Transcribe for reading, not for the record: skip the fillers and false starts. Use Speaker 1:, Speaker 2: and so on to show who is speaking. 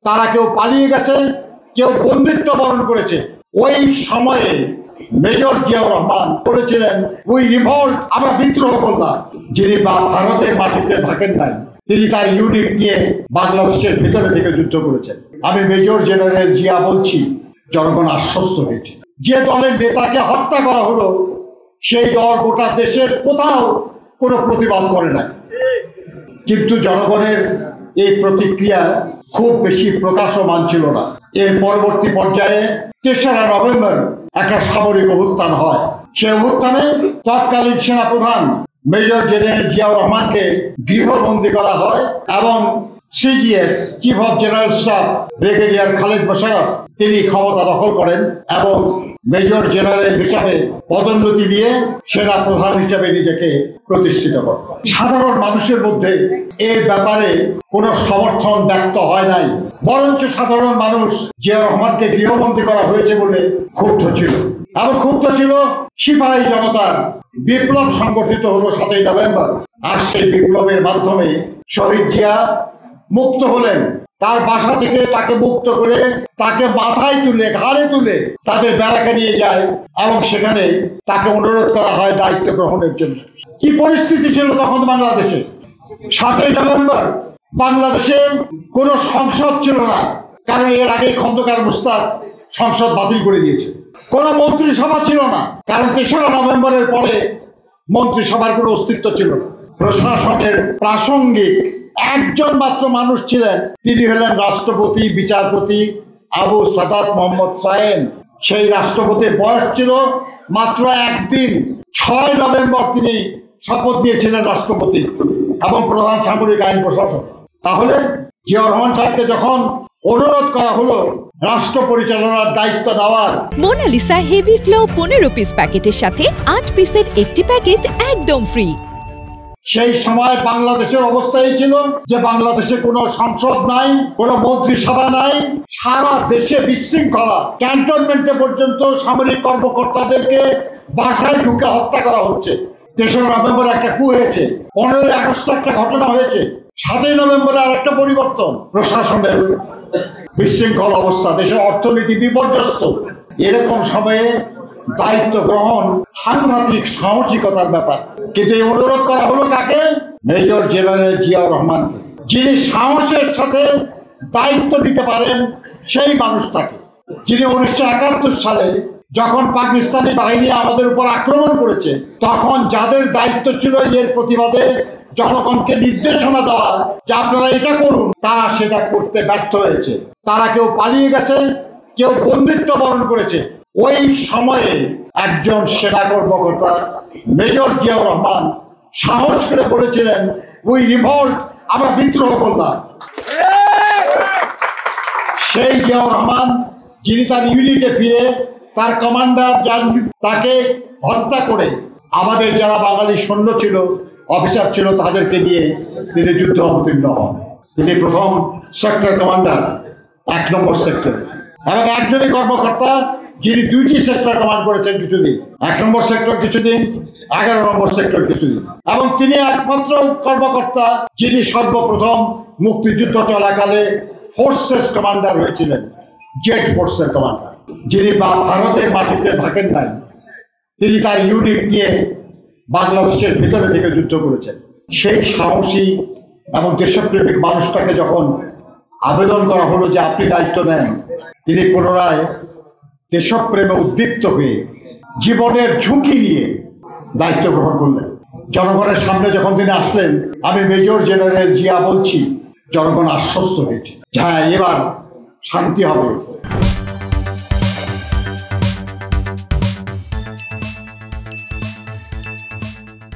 Speaker 1: তারা কেউ পালিয়ে গেছে, কেউ বন্দিত্ব বরণ করেছে। ওই সময়ে মেজর জিয়াউর রহমান বলেছিলেন, উই রিভল্ট, আমরা বিদ্রোহ করলাম। যিনি ভারতের মাটিতে থাকেন নাই, তিনি তার ইউনিট নিয়ে বাংলাদেশের ভিতরে থেকে যুদ্ধ করেছেন। আমি মেজর জেনারেল জিয়া বলছি, জনগণ আশ্বস্ত হয়েছে। যে দলের নেতাকে হত্যা করা হলো, সেই দল গোটা দেশের কোথাও কোনো প্রতিবাদ করে নাই। কিন্তু জনগণের এই প্রতিক্রিয়া খুব বেশি প্রকাশমান ছিল না। এর পরবর্তী পর্যায়ে ৩রা নভেম্বর একটা সামরিক অভ্যুত্থান হয়। সেই অভ্যুত্থানে তৎকালীন সেনাপ্রধান মেজর জেনারেল জিয়াউর রহমানকে গৃহবন্দী করা হয় এবং CGS chief of general staff brigadier Khaled Mosharraf তিনি ক্ষমতা দখল করেন এবং মেজর জেনারেল হিসাবে পদোন্নতি দিয়ে সেনা প্রধান হিসাবে নিজেকে প্রতিষ্ঠিত করেন। সাধারণ মানুষের মধ্যে এই ব্যাপারে কোনো সমর্থন ব্যক্ত হয় নাই, বরঞ্চ সাধারণ মানুষ জিয়াউর রহমানকে গৃহবন্দী করা হয়েছে বলে ক্ষুব্ধ ছিল। এবং ক্ষুব্ধ ছিল সিপাহী জনতার বিপ্লব সংগঠিত হলো ৭ই নভেম্বর। আর সেই বিপ্লবের মাধ্যমে শহীদ জিয়া মুক্ত হলেন। তার বাসা থেকে তাকে মুক্ত করে তাকে মাথায় তুলে, ঘাড়ে তুলে তাদের ব্যারাকে নিয়ে যায় এবং সেখানে তাকে অনুরোধ করা হয় দায়িত্ব গ্রহণের জন্য। কি পরিস্থিতি ছিল তখন বাংলাদেশে? ৭ই নভেম্বর বাংলাদেশে কোনো সংসদ ছিল না, কারণ এর আগে খন্দকার মুশতাক সংসদ বাতিল করে দিয়েছে। কোনো মন্ত্রিসভা ছিল না, কারণ ৩রা নভেম্বরের পরে মন্ত্রিসভার কোনো অস্তিত্ব ছিল না। প্রশাসনের প্রাসঙ্গিক একজন মাত্র মানুষ ছিলেন, তিনি হলেন রাষ্ট্রপতি বিচারপতি আবু সাদাত মোহাম্মদ সায়েম। সেই রাষ্ট্রপতির বয়স ছিল মাত্র একদিন। ৬ নভেম্বর তিনি শপথ নিয়েছিলেন রাষ্ট্রপতি এবং প্রধান সামরিক আইন প্রশাসক। তাহলে জিয়াউর রহমান সাহেবকে যখন অনুরোধ করা হলো রাষ্ট্র পরিচালনার দায়িত্ব নেওয়ার,
Speaker 2: মোনালিসা হেভি ফ্লো 15 পিস প্যাকেটের সাথে 8 পিসের একটি প্যাকেট একদম ফ্রি।
Speaker 1: সেই সময় বাংলাদেশের অবস্থাই ছিল যে বাংলাদেশে কোনো সংসদ নাই, কোনো মন্ত্রিসভা নাই, সারা দেশে বিশৃঙ্খলা। ক্যান্টনমেন্টে পর্যন্ত সামরিক কর্মকর্তাদেরকে বাসায় ঢুকে হত্যা করা হচ্ছে। ৩রা নভেম্বর একটা কু হয়েছে, 15ই আগস্ট একটা ঘটনা হয়েছে, ৭ই নভেম্বরে আর একটা পরিবর্তন। প্রশাসনের বিশৃঙ্খল অবস্থা, দেশের অর্থনীতি বিপর্যস্ত। এরকম সময়ে দায়িত্ব গ্রহণ সাংঘাতিক সাহসিকতার ব্যাপার। কিন্তু এই অনুরোধ করা হলো কাকে? মেজর জেনারেল জিয়াউর রহমানকে, যিনি সাহসের সাথে দায়িত্ব দিতে পারেন সেই মানুষটাকে, যিনি 1971 সালে যখন পাকিস্তানি বাহিনী আমাদের উপর আক্রমণ করেছে, তখন যাদের দায়িত্ব ছিল এর প্রতিবাদে জনগণকে নির্দেশনা দেওয়া যে আপনারা এটা করুন, তারা সেটা করতে ব্যর্থ হয়েছে। তারা কেউ পালিয়ে গেছে, কেউ বন্দিত্ব বরণ করেছে। ওই সময়ে একজন সেনা কর্মকর্তা মেজর জিয়াউর রহমান সাহস করে বলেছিলেন, উই রিভল্ট, আমরা বিদ্রোহ করলাম। সেই জিয়াউর রহমান, যিনি তার ইউনিটে ফিরে তার কমান্ডার তাকে হত্যা করে আমাদের যারা বাঙালি সৈন্য ছিল, অফিসার ছিল, তাদেরকে নিয়ে তিনি যুদ্ধ অবতীর্ণ হন। তিনি প্রথম সেক্টর কমান্ডার ১ নম্বর সেক্টরে, এবং একজনই কর্মকর্তা যিনি 2টি সেক্টর কমান্ড করেছেন কিছুদিন, ১ নম্বর সেক্টর কিছুদিন, 11 নম্বর সেক্টর কিছুদিন। এবং তিনি একমাত্র কর্মকর্তা যিনি সর্বপ্রথম মুক্তিযুদ্ধ চলাকালে ফোর্সেস কমান্ডার হয়েছিলেন, জেট ফোর্সের কমান্ডার। যিনি ভারতের মাটিতে থাকেন নাই, তিনি তার ইউনিট নিয়ে বাংলাদেশের ভিতরে থেকে যুদ্ধ করেছেন। সেই সাহসী এবং দেশপ্রেমিক মানুষটাকে যখন আবেদন করা হলো যে আপনি দায়িত্ব নেন, তিনি পুনরায় দেশপ্রেমে উদ্দীপ্ত হয়ে জীবনের ঝুঁকি নিয়ে দায়িত্ব গ্রহণ করলেন। জনগণের সামনে যখন তিনি আসলেন, আমি মেজর জেনারেল জিয়া বলছি, জনগণ আশ্বস্ত হয়েছে, হ্যাঁ এবার শান্তি হবে।